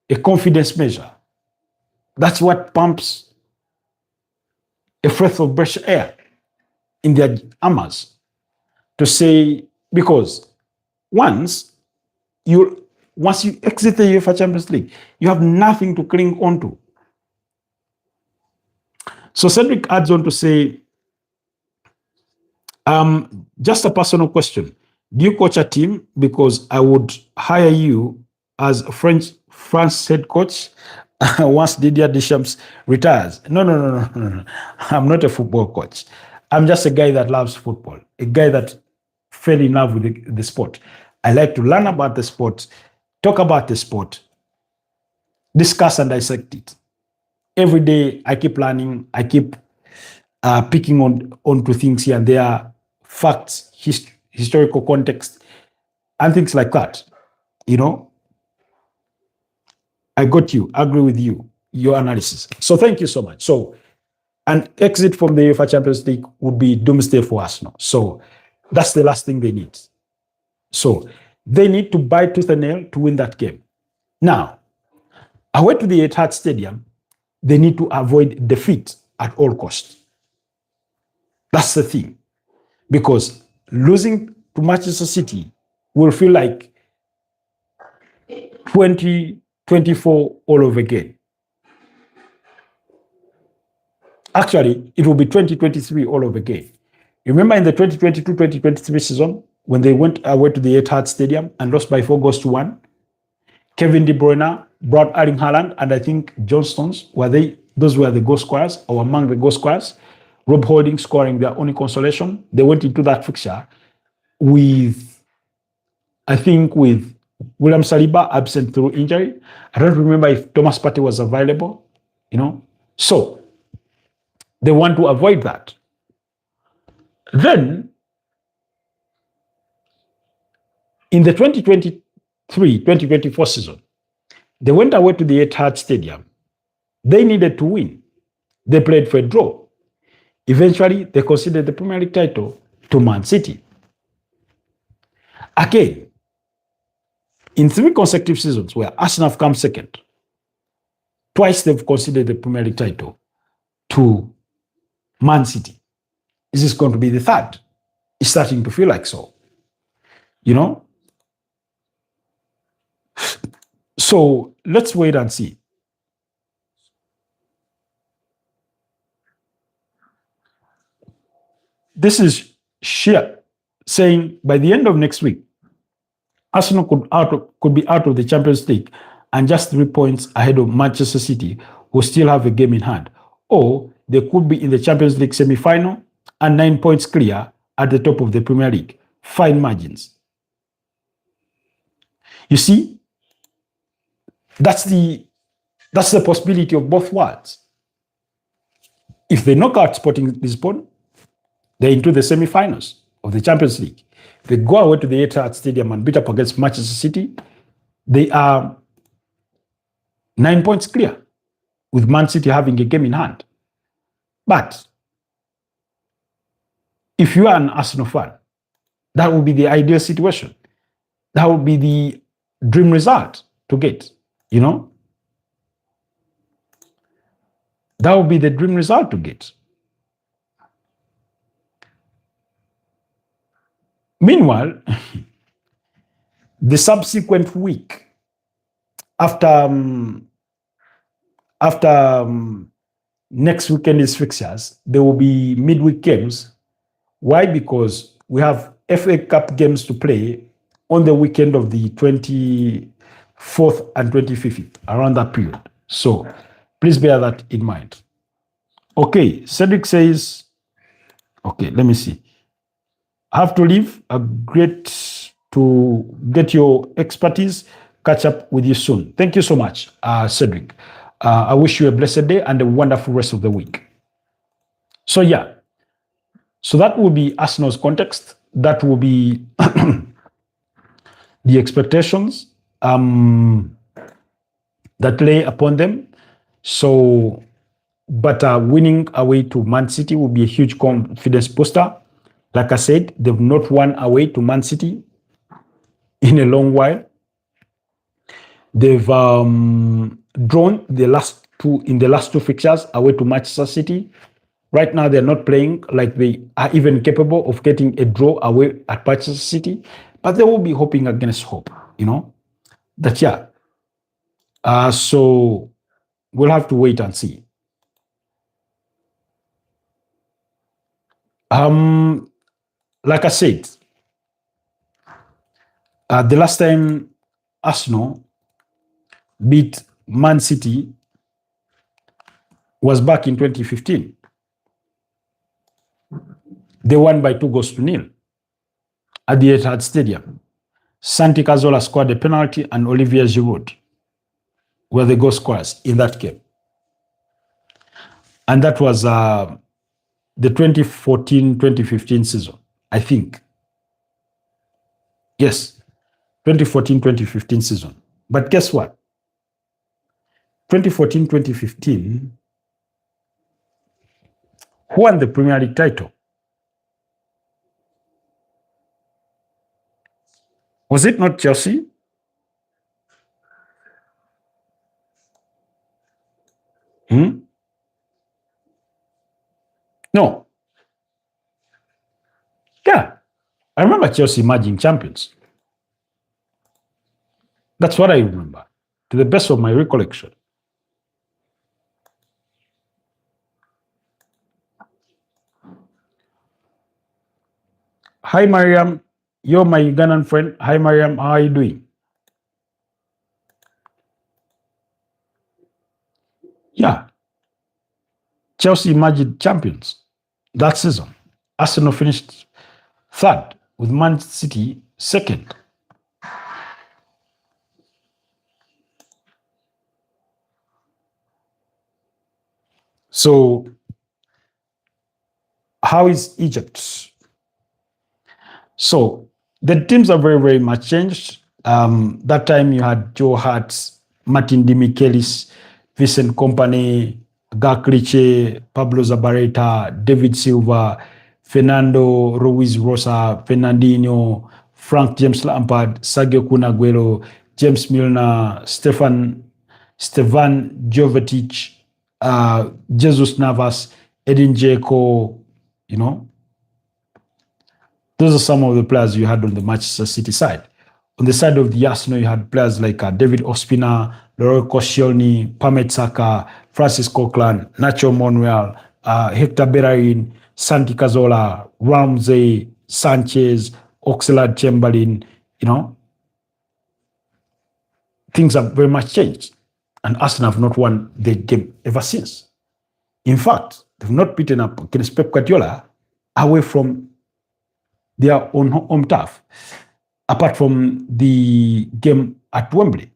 S1: a confidence measure. That's what pumps a breath of fresh air in their armors to say, because once you exit the UEFA Champions League, you have nothing to cling on to. So Cedric adds on to say, just a personal question. Do you coach a team? Because I would hire you as France head coach once Didier Deschamps retires. No. I'm not a football coach. I'm just a guy that loves football, a guy that fell in love with the sport. I like to learn about the sport, talk about the sport, discuss and dissect it. Every day I keep learning, I keep picking onto things here and there, facts, historical context, and things like that. You know, I got you, agree with you, your analysis. So thank you so much. So an exit from the UEFA Champions League would be doomsday for Arsenal. So that's the last thing they need. So they need to bite tooth and nail to win that game. Now, away to the Etihad Stadium, they need to avoid defeat at all costs. That's the thing. Because losing to Manchester City will feel like 2024 all over again. Actually, it will be 2023 all over again. You remember in the 2022-2023 season, when they went away to the Etihad Stadium and lost by 4-1, Kevin De Bruyne brought Erling Haaland, and I think John Stones, those were the goal scorers, or among the goal scorers. Rob Holding scoring their only consolation. They went into that fixture with William Saliba absent through injury. I don't remember if Thomas Partey was available, So they want to avoid that. Then, in the 2023-2024 season, they went away to the Etihad Stadium. They needed to win. They played for a draw. Eventually, they conceded the Premier League title to Man City. Again, in 3 consecutive seasons where Arsenal have come second, twice they've conceded the Premier League title to Man City. This is going to be the third. It's starting to feel like so. So let's wait and see. This is Shia saying by the end of next week, Arsenal could be out of the Champions League and just 3 points ahead of Manchester City, who still have a game in hand. Or they could be in the Champions League semi-final and 9 points clear at the top of the Premier League. Fine margins. You see, that's the possibility of both worlds. If they knock out Sporting Lisbon, they're into the semi-finals of the Champions League. If they go away to the Etihad Stadium and beat up against Manchester City, they are 9 points clear, with Man City having a game in hand. But if you are an Arsenal fan, that would be the ideal situation. That would be the dream result to get, That would be the dream result to get. Meanwhile, the subsequent week after next weekend's fixtures, there will be midweek games. Why? Because we have FA Cup games to play on the weekend of the 24th and 25th, around that period. So please bear that in mind. Okay, Cedric says, okay, let me see. I have to leave. Great to get your expertise. Catch up with you soon. Thank you so much, Cedric. I wish you a blessed day and a wonderful rest of the week. So yeah, so that will be Arsenal's context. That will be the expectations that lay upon them. So, but winning away to Man City will be a huge confidence booster. Like I said, they've not won away to Man City in a long while. They've drawn the last two fixtures away to Manchester City. Right now, they're not playing like they are even capable of getting a draw away at Manchester City, but they will be hoping against hope, that yeah. So we'll have to wait and see. Like I said, the last time Arsenal beat Man City was back in 2015. They won by 2-0 at the Etihad Stadium. Santi Cazorla scored a penalty and Olivier Giroud were the goal scorers in that game. And that was the 2014-2015 season, I think. Yes, 2014-2015 season. But guess what? 2014-2015, who won the Premier League title? Was it not Chelsea? No. Yeah. I remember Chelsea emerging champions. That's what I remember, to the best of my recollection. Hi, Mariam. You're my Ugandan friend. Hi, Mariam. How are you doing? Yeah. Chelsea emerged champions that season. Arsenal finished third, with Man City second. So, how is Egypt? So, the teams are very, very much changed. That time you had Joe Hart, Martin Demichelis, Vincent Kompany, Gak Ritchie, Pablo Zabaleta, David Silva, Fernando Ruiz Rosa, Fernandinho, Frank James Lampard, Sergio Kun Aguero, James Milner, Stefan Jovetic, Jesus Navas, Edin Dzeko, you know. Those are some of the players you had on the Manchester City side. On the side of the Arsenal, you had players like David Ospina, Leroy Koscielny, Pamet Saka, Francis Coquelin, Nacho Monreal, Hector Bellerin, Santi Cazorla, Ramsey, Sanchez, Oxlade-Chamberlain. You know, things have very much changed. And Arsenal have not won the game ever since. In fact, they've not beaten up against Pep Guardiola away from their own home turf, apart from the game at Wembley.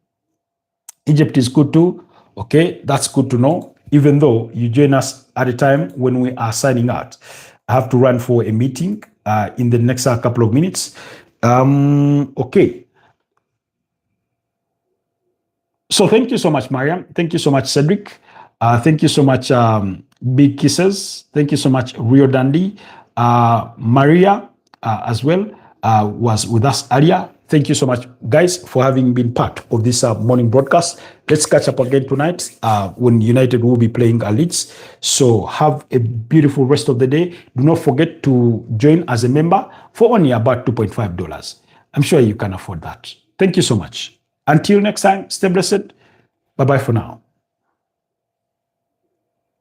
S1: Egypt is good too. Okay, that's good to know. Even though you join us at a time when we are signing out, I have to run for a meeting in the next couple of minutes. Okay. So thank you so much, Mariam. Thank you so much, Cedric. Thank you so much, Big Kisses. Thank you so much, Rio Dandy. Maria as well was with us earlier. Thank you so much, guys, for having been part of this morning broadcast. Let's catch up again tonight when United will be playing Leeds. So have a beautiful rest of the day. Do not forget to join as a member for only about $2.5. I'm sure you can afford that. Thank you so much. Until next time, stay blessed. Bye-bye for now.